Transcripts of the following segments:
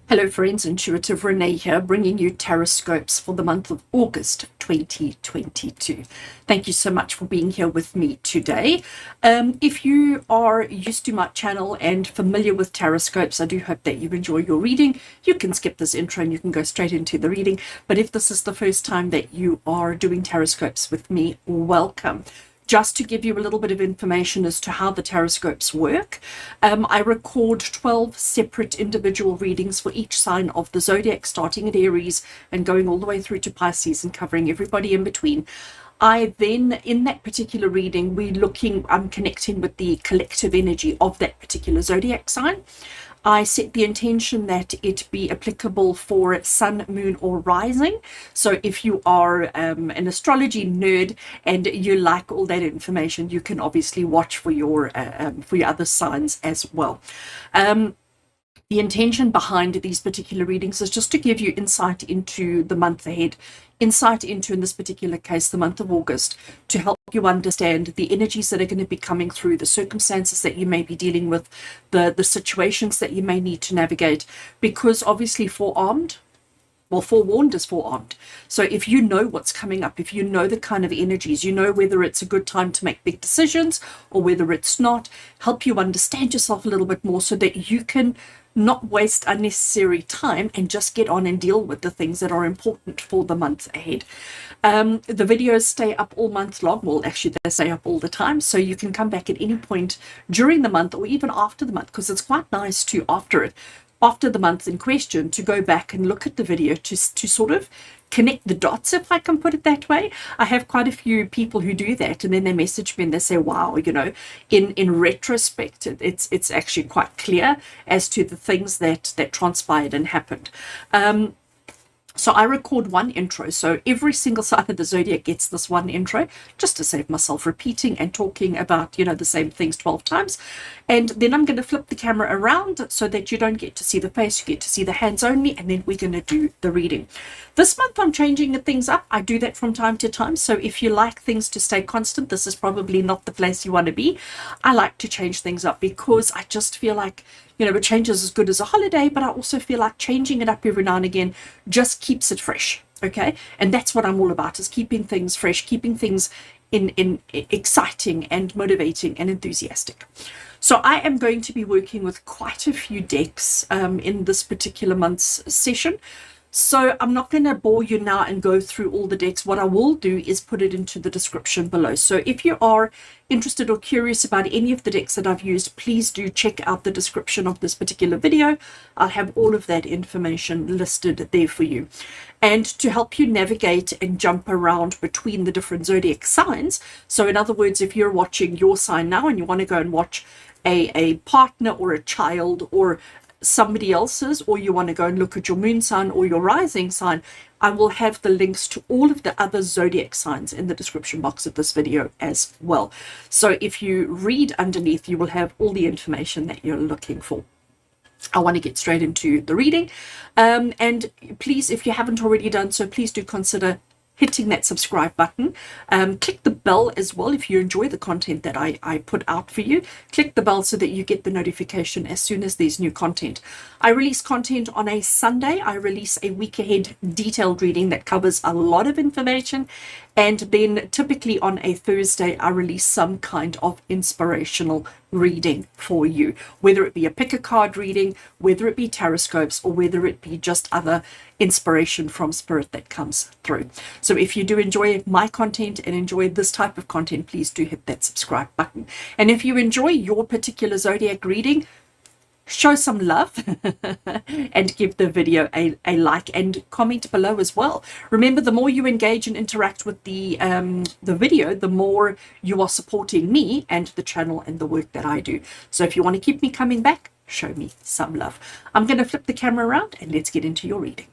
Hello friends, Intuitive Rene here, bringing you Taroscopes for the month of August 2022. Thank you so much for being here with me today. If you are used to my channel and familiar with Taroscopes, I do hope that you enjoy your reading. You can skip this intro and you can go straight into the reading. But if this is the first time that you are doing Taroscopes with me, welcome. Just to give you a little bit of information as to how the Taroscopes work, I record 12 separate individual readings for each sign of the zodiac, starting at Aries and going all the way through to Pisces and covering everybody in between. I then, in that particular reading, I'm connecting with the collective energy of that particular zodiac sign. I set the intention that it be applicable for sun, moon, or rising. So if you are an astrology nerd and you like all that information, you can obviously watch for your other signs as well. The intention behind these particular readings is just to give you insight into the month ahead, insight into, in this particular case, the month of August, to help you understand the energies that are going to be coming through, the circumstances that you may be dealing with, the situations that you may need to navigate, because obviously forewarned is forearmed. So if you know what's coming up, if you know the kind of energies, you know whether it's a good time to make big decisions or whether it's not, help you understand yourself a little bit more so that you can not waste unnecessary time and just get on and deal with the things that are important for the month ahead. The videos stay up all month long. Well, actually, they stay up all the time. So you can come back at any point during the month or even after the month, because it's quite nice to, after the month in question, to go back and look at the video to sort of connect the dots, if I can put it that way. I have quite a few people who do that, and then they message me and they say, wow, in retrospect, it's actually quite clear as to the things that transpired and happened. So I record one intro. So every single sign of the zodiac gets this one intro, just to save myself repeating and talking about, the same things 12 times. And then I'm going to flip the camera around so that you don't get to see the face, you get to see the hands only, and then we're going to do the reading. This month I'm changing things up. I do that from time to time. So if you like things to stay constant, this is probably not the place you want to be. I like to change things up because I just feel like, a change is as good as a holiday, but I also feel like changing it up every now and again just keeps it fresh. Okay. And that's what I'm all about, is keeping things fresh, keeping things in exciting and motivating and enthusiastic. So I am going to be working with quite a few decks in this particular month's session. So I'm not going to bore you now and go through all the decks. What I will do is put it into the description below. So if you are interested or curious about any of the decks that I've used, please do check out the description of this particular video. I'll have all of that information listed there for you. And to help you navigate and jump around between the different zodiac signs. So in other words, if you're watching your sign now and you want to go and watch a partner or a child or somebody else's, or you want to go and look at your moon sign or your rising sign, I will have the links to all of the other zodiac signs in the description box of this video as well. So if you read underneath, you will have all the information that you're looking for. I want to get straight into the reading. And please, if you haven't already done so, please do consider hitting that subscribe button. Click the bell as well if you enjoy the content that I put out for you. Click the bell so that you get the notification as soon as there's new content. I release content on a Sunday. I release a week ahead detailed reading that covers a lot of information. And then typically on a Thursday, I release some kind of inspirational reading for you, whether it be a pick a card reading, whether it be taroscopes, or whether it be just other inspiration from spirit that comes through. So if you do enjoy my content and enjoy this type of content, please do hit that subscribe button. And if you enjoy your particular zodiac reading, show some love and give the video a like and comment below as well. Remember, the more you engage and interact with the video, the more you are supporting me and the channel and the work that I do. So if you want to keep me coming back, show me some love. I'm going to flip the camera around and let's get into your reading.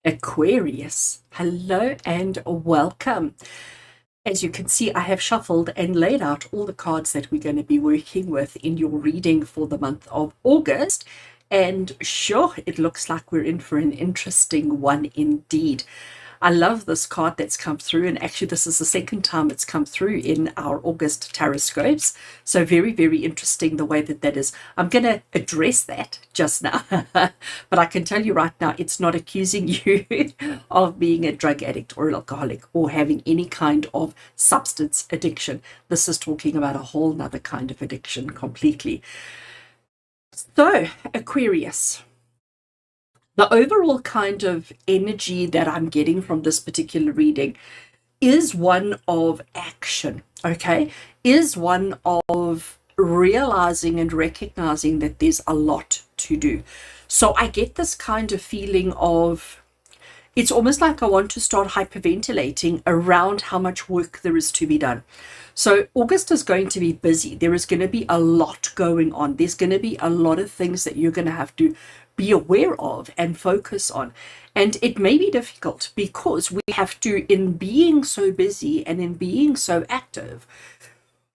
Aquarius, hello and welcome. As you can see, I have shuffled and laid out all the cards that we're going to be working with in your reading for the month of August. And sure, it looks like we're in for an interesting one indeed. I love this card that's come through, and actually this is the second time it's come through in our August tarot scopes. So very, very interesting the way that that is. I'm going to address that just now, but I can tell you right now, it's not accusing you of being a drug addict or an alcoholic or having any kind of substance addiction. This is talking about a whole nother kind of addiction completely. So, Aquarius. The overall kind of energy that I'm getting from this particular reading is one of action, okay? Is one of realizing and recognizing that there's a lot to do. So I get this kind of feeling of, it's almost like I want to start hyperventilating around how much work there is to be done. So August is going to be busy. There is going to be a lot going on. There's going to be a lot of things that you're going to have to be aware of and focus on. And it may be difficult because we have to, in being so busy and in being so active,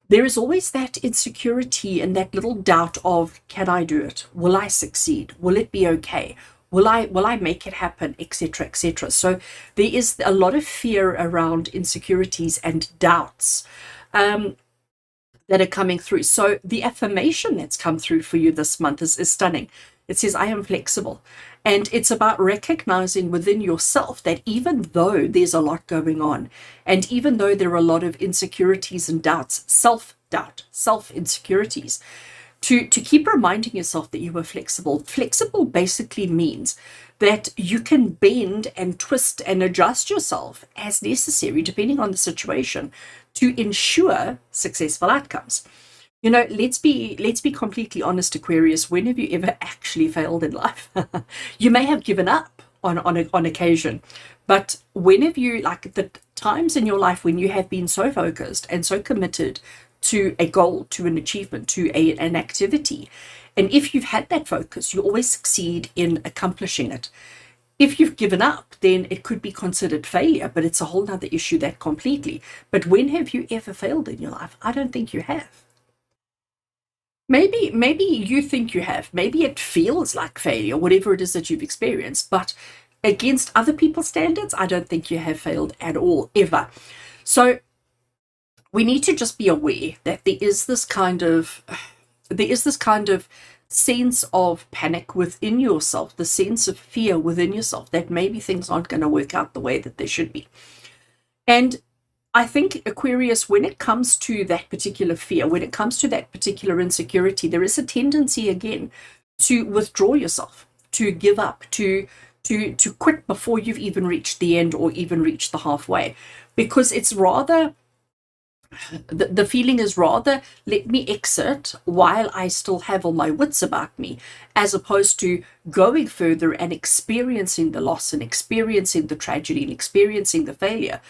there is always that insecurity and that little doubt of, can I do it? Will I succeed? Will it be okay? Will I make it happen, etc., etc. So there is a lot of fear around insecurities and doubts that are coming through. So the affirmation that's come through for you this month is stunning. It says, I am flexible. And it's about recognizing within yourself that even though there's a lot going on, and even though there are a lot of insecurities and doubts, self-doubt, self-insecurities, to keep reminding yourself that you are flexible. Flexible basically means that you can bend and twist and adjust yourself as necessary, depending on the situation, to ensure successful outcomes. You know, let's be completely honest, Aquarius. When have you ever actually failed in life? You may have given up on occasion, but when have you, like the times in your life when you have been so focused and so committed to a goal, to an achievement, to an activity, and if you've had that focus, you always succeed in accomplishing it. If you've given up, then it could be considered failure, but it's a whole nother issue that completely. But when have you ever failed in your life? I don't think you have. Maybe you think you have. Maybe it feels like failure, whatever it is that you've experienced. But against other people's standards, I don't think you have failed at all, ever. So we need to just be aware that there is this kind of sense of panic within yourself, the sense of fear within yourself that maybe things aren't going to work out the way that they should be. And I think, Aquarius, when it comes to that particular fear, when it comes to that particular insecurity, there is a tendency again to withdraw yourself, to give up, to quit before you've even reached the end or even reached the halfway, because it's rather, the feeling is rather, let me exit while I still have all my wits about me, as opposed to going further and experiencing the loss and experiencing the tragedy and experiencing the failure.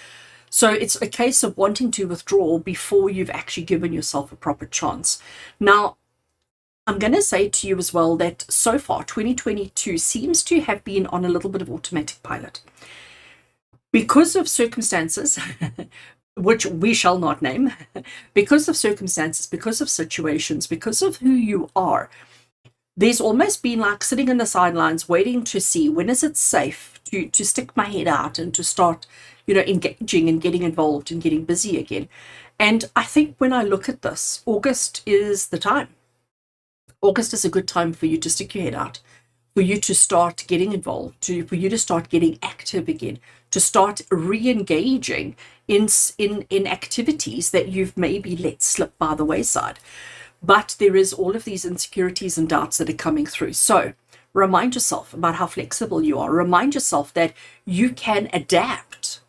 So it's a case of wanting to withdraw before you've actually given yourself a proper chance. Now, I'm going to say to you as well that so far 2022 seems to have been on a little bit of automatic pilot. Because of circumstances, which we shall not name, because of circumstances, because of situations, because of who you are, there's almost been like sitting in the sidelines waiting to see when is it safe to stick my head out and to start, engaging and getting involved and getting busy again. And I think when I look at this, August is the time. August is a good time for you to stick your head out, for you to start getting involved, for you to start getting active again, to start re-engaging in activities that you've maybe let slip by the wayside. But there is all of these insecurities and doubts that are coming through. So remind yourself about how flexible you are. Remind yourself that you can adapt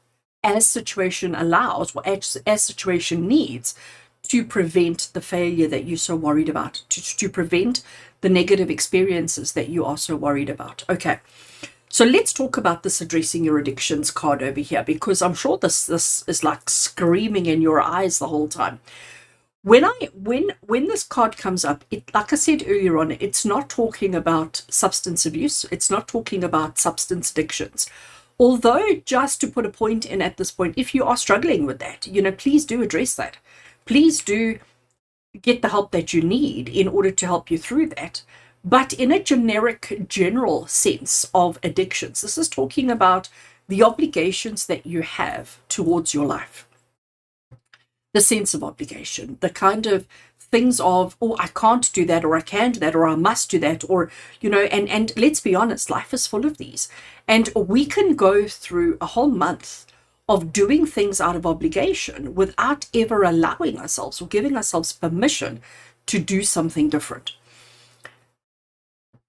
as situation allows, or as situation needs, to prevent the failure that you're so worried about, to prevent the negative experiences that you are so worried about. Okay, so let's talk about this addressing your addictions card over here, because I'm sure this is like screaming in your eyes the whole time. When this card comes up, it, like I said earlier on, it's not talking about substance abuse. It's not talking about substance addictions. Although, just to put a point in at this point, if you are struggling with that, please do address that. Please do get the help that you need in order to help you through that. But in a general sense of addictions, this is talking about the obligations that you have towards your life. The sense of obligation, the kind of things of, oh, I can't do that, or I can do that, or I must do that, or, and let's be honest, life is full of these. And we can go through a whole month of doing things out of obligation without ever allowing ourselves or giving ourselves permission to do something different.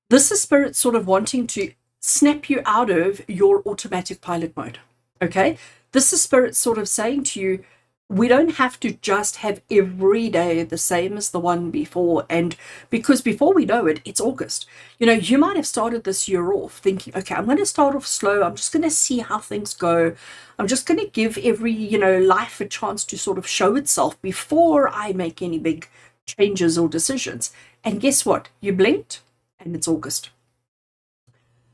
This is Spirit sort of wanting to snap you out of your automatic pilot mode, okay? This is Spirit sort of saying to you, we don't have to just have every day the same as the one before. And because before we know it, it's August. You might have started this year off thinking, okay, I'm going to start off slow. I'm just going to see how things go. I'm just going to give every, life a chance to sort of show itself before I make any big changes or decisions. And guess what? You blinked and it's August.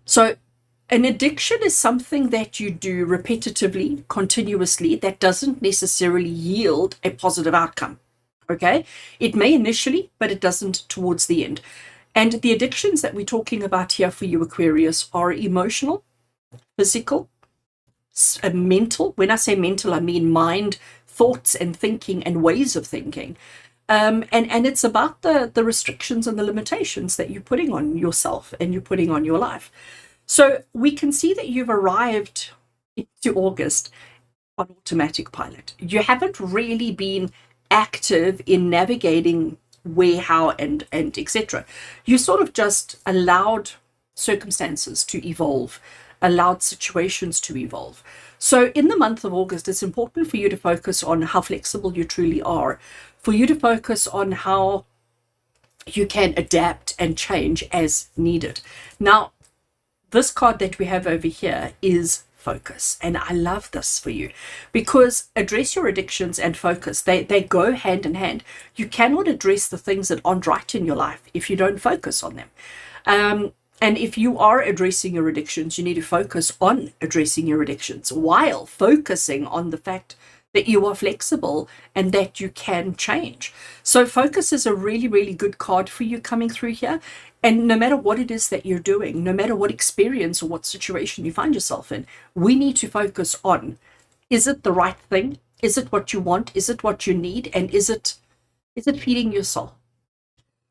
So an addiction is something that you do repetitively, continuously, that doesn't necessarily yield a positive outcome, okay? It may initially, but it doesn't towards the end. And the addictions that we're talking about here for you, Aquarius, are emotional, physical, mental. When I say mental, I mean mind, thoughts and thinking and ways of thinking. And it's about the restrictions and the limitations that you're putting on yourself and you're putting on your life. So we can see that you've arrived into August on automatic pilot. You haven't really been active in navigating where, how, and etc. You sort of just allowed circumstances to evolve, allowed situations to evolve. So in the month of August, it's important for you to focus on how flexible you truly are, for you to focus on how you can adapt and change as needed. Now, this card that we have over here is focus. And I love this for you because address your addictions and focus. They go hand in hand. You cannot address the things that aren't right in your life if you don't focus on them. And if you are addressing your addictions, you need to focus on addressing your addictions while focusing on the fact that you are flexible and that you can change. So focus is a really, really good card for you coming through here. And no matter what it is that you're doing, no matter what experience or what situation you find yourself in, we need to focus on, is it the right thing? Is it what you want? Is it what you need? And is it feeding your soul?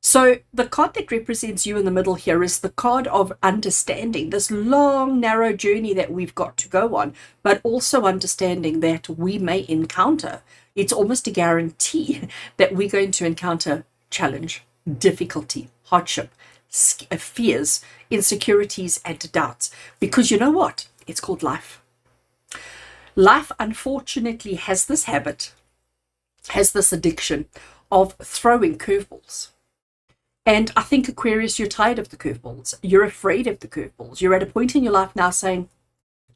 So the card that represents you in the middle here is the card of understanding this long, narrow journey that we've got to go on, but also understanding that we may encounter, it's almost a guarantee that we're going to encounter challenge, difficulty, hardship, fears, insecurities, and doubts. Because you know what? It's called life. Life, unfortunately, has this habit, has this addiction of throwing curveballs. And I think, Aquarius, you're tired of the curveballs. You're afraid of the curveballs. You're at a point in your life now saying,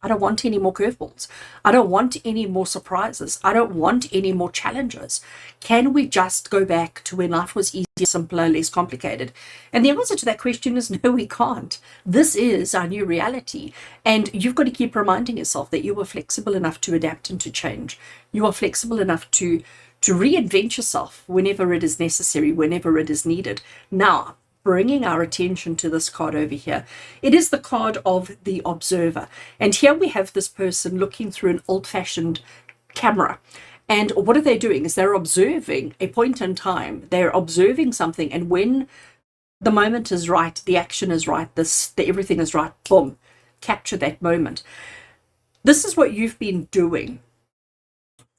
I don't want any more curveballs. I don't want any more surprises. I don't want any more challenges. Can we just go back to when life was easier, simpler, less complicated? And the answer to that question is no, we can't. This is our new reality. And you've got to keep reminding yourself that you are flexible enough to adapt and to change. You are flexible enough to reinvent yourself whenever it is necessary, whenever it is needed. Now, bringing our attention to this card over here, it is the card of the observer. And here we have this person looking through an old-fashioned camera. And what are they doing? Is they're observing a point in time. They're observing something. And when the moment is right, the action is right, everything is right, boom, capture that moment. This is what you've been doing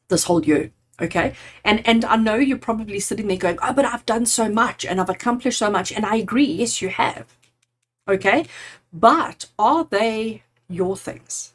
this whole year. Okay. And I know you're probably sitting there going, oh, but I've done so much and I've accomplished so much. And I agree. Yes, you have. Okay. But are they your things?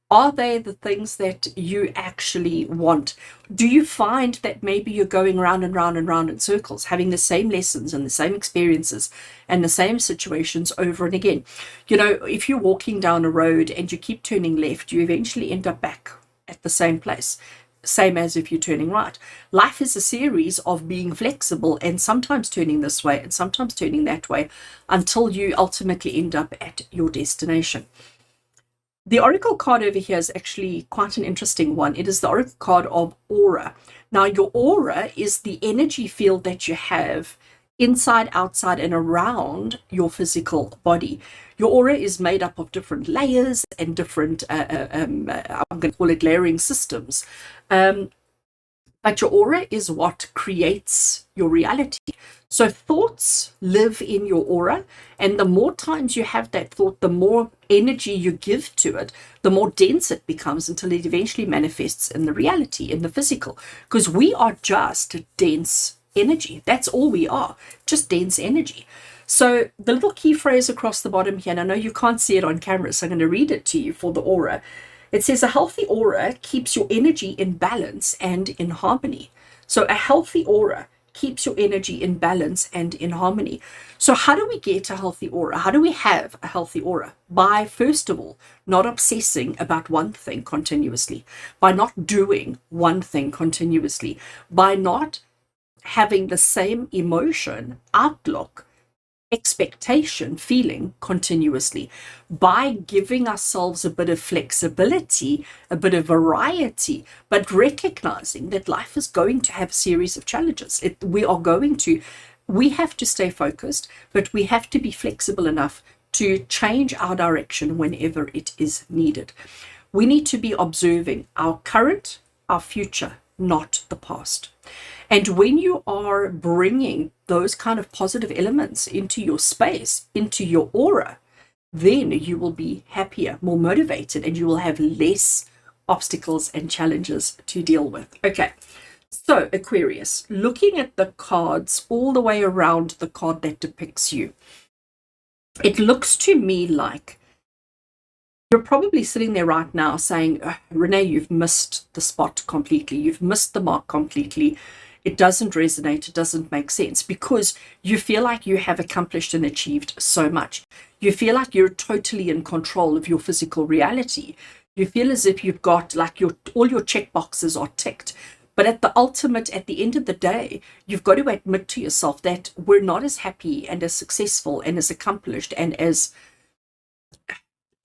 Are they the things that you actually want? Do you find that maybe you're going round and round and round in circles, having the same lessons and the same experiences and the same situations over and again? You know, if you're walking down a road and you keep turning left, you eventually end up back at the same place. Same as if you're turning right. Life is a series of being flexible and sometimes turning this way and sometimes turning that way until you ultimately end up at your destination. The oracle card over here is actually quite an interesting one. It is the oracle card of aura. Now, your aura is the energy field that you have inside, outside, and around your physical body. Your aura is made up of different layers and different, I'm going to call it layering systems. But your aura is what creates your reality. So thoughts live in your aura, and the more times you have that thought, the more energy you give to it, the more dense it becomes until it eventually manifests in the reality, in the physical. Because we are just dense energy. That's all we are, just dense energy. So the little key phrase across the bottom here, and I know you can't see it on camera, so I'm going to read it to you for the aura. It says a healthy aura keeps your energy in balance and in harmony. So a healthy aura keeps your energy in balance and in harmony. So how do we get a healthy aura? How do we have a healthy aura? By, first of all, not obsessing about one thing continuously, by not doing one thing continuously, by not having the same emotion, outlook, expectation, feeling continuously, by giving ourselves a bit of flexibility, a bit of variety, but recognizing that life is going to have a series of challenges. We have to stay focused, but we have to be flexible enough to change our direction whenever it is needed. We need to be observing our current, our future, not the past. And when you are bringing those kind of positive elements into your space, into your aura, then you will be happier, more motivated, and you will have less obstacles and challenges to deal with. Okay, so Aquarius, looking at the cards all the way around the card that depicts you, it looks to me like you're probably sitting there right now saying, Rene, you've missed the spot completely. You've missed the mark completely. It doesn't resonate. It doesn't make sense, because you feel like you have accomplished and achieved so much. You feel like you're totally in control of your physical reality. You feel as if you've got like all your check boxes are ticked. But at the end of the day, you've got to admit to yourself that we're not as happy and as successful and as accomplished and as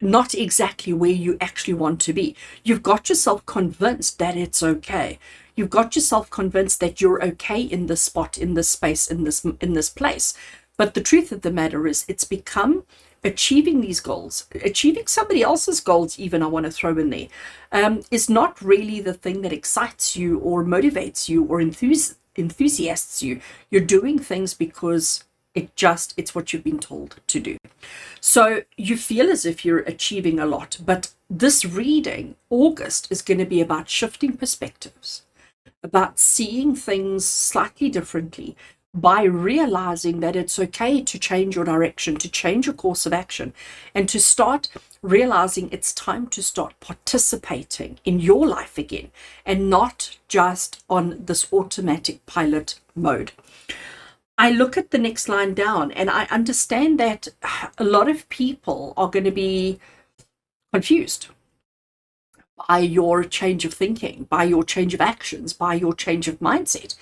not exactly where you actually want to be. You've got yourself convinced that it's okay. You've got yourself convinced that you're okay in this spot, in this space, in this place. But the truth of the matter is, it's become achieving these goals, achieving somebody else's goals, even, I want to throw in there, is not really the thing that excites you or motivates you or enthusiasts you. You're doing things because it's what you've been told to do. So you feel as if you're achieving a lot, but this reading, August, is going to be about shifting perspectives, about seeing things slightly differently, by realizing that it's okay to change your direction, to change your course of action, and to start realizing it's time to start participating in your life again, and not just on this automatic pilot mode. I look at the next line down and I understand that a lot of people are going to be confused by your change of thinking, by your change of actions, by your change of mindset.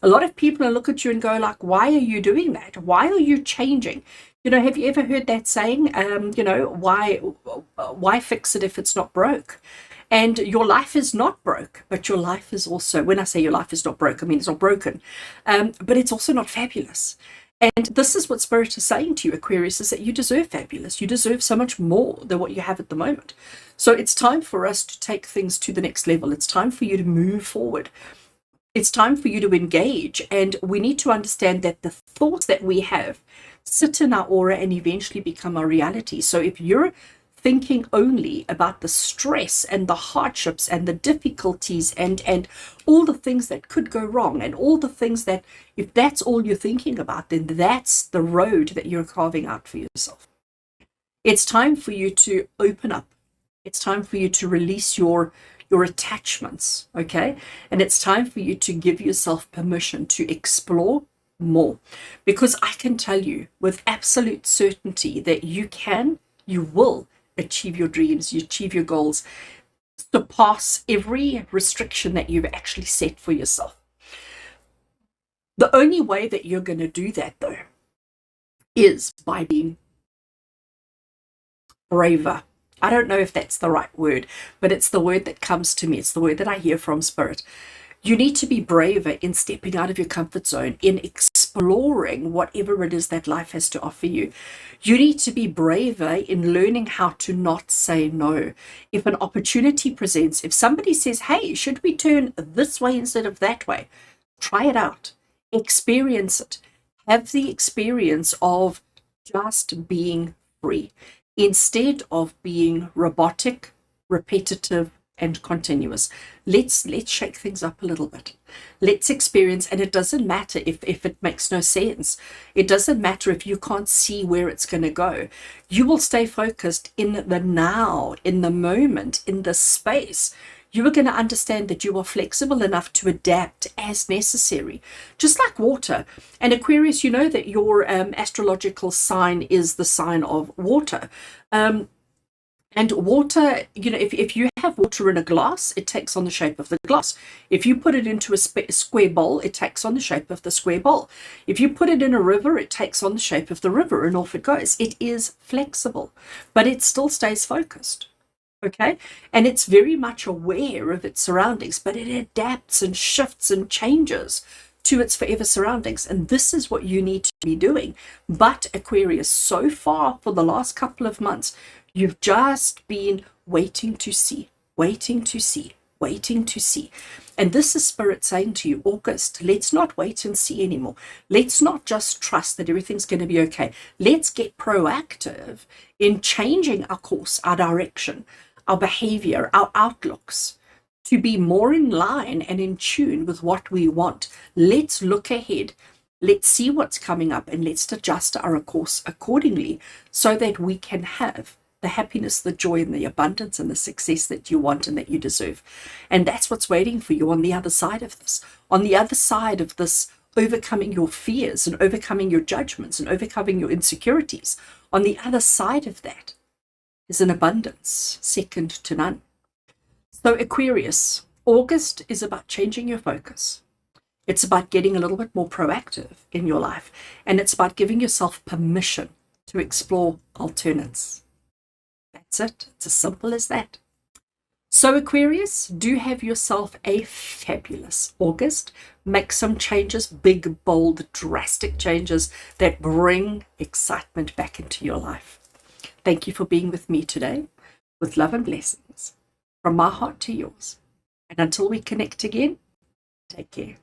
A lot of people will look at you and go like, why are you doing that? Why are you changing? Have you ever heard that saying, why fix it if it's not broke? And your life is not broke, but your life is also, when I say your life is not broke, I mean it's not broken, but it's also not fabulous. And this is what Spirit is saying to you, Aquarius, is that you deserve fabulous. You deserve so much more than what you have at the moment. So it's time for us to take things to the next level. It's time for you to move forward. It's time for you to engage. And we need to understand that the thoughts that we have sit in our aura and eventually become our reality. So if you're thinking only about the stress and the hardships and the difficulties and all the things that could go wrong, and all the things that, if that's all you're thinking about, then that's the road that you're carving out for yourself. It's time for you to open up. It's time for you to release your attachments, okay? And it's time for you to give yourself permission to explore more. Because I can tell you with absolute certainty that you will achieve your dreams, you achieve your goals, surpass every restriction that you've actually set for yourself. The only way that you're going to do that, though, is by being braver, I don't know if that's the right word, but it's the word that comes to me. It's the word that I hear from Spirit. You need to be braver in stepping out of your comfort zone, in exploring whatever it is that life has to offer you. You need to be braver in learning how to not say no. If an opportunity presents, if somebody says, hey, should we turn this way instead of that way? Try it out. Experience it. Have the experience of just being free instead of being robotic, repetitive, and continuous. Let's shake things up a little bit. Let's experience, and it doesn't matter if it makes no sense. It doesn't matter if you can't see where it's going to go. You will stay focused in the now, in the moment, in the space. You are going to understand that you are flexible enough to adapt as necessary, just like water. And Aquarius, you know that your astrological sign is the sign of water. And water, you know, if you have water in a glass, it takes on the shape of the glass. If you put it into a square bowl, it takes on the shape of the square bowl. If you put it in a river, it takes on the shape of the river, and off it goes. It is flexible, but it still stays focused. Okay, and it's very much aware of its surroundings, but it adapts and shifts and changes to its forever surroundings. And this is what you need to be doing. But Aquarius, so far for the last couple of months, you've just been waiting to see, waiting to see, waiting to see. And this is Spirit saying to you, August, let's not wait and see anymore. Let's not just trust that everything's going to be okay. Let's get proactive in changing our course, our direction, our behavior, our outlooks, to be more in line and in tune with what we want. Let's look ahead. Let's see what's coming up, and let's adjust our course accordingly so that we can have the happiness, the joy, and the abundance and the success that you want and that you deserve. And that's what's waiting for you on the other side of this. On the other side of this, overcoming your fears and overcoming your judgments and overcoming your insecurities. On the other side of that is an abundance second to none. So Aquarius, August is about changing your focus. It's about getting a little bit more proactive in your life. And it's about giving yourself permission to explore alternates. That's it. It's as simple as that. So Aquarius, do have yourself a fabulous August. Make some changes, big, bold, drastic changes that bring excitement back into your life. Thank you for being with me today. With love and blessings from my heart to yours. And until we connect again, take care.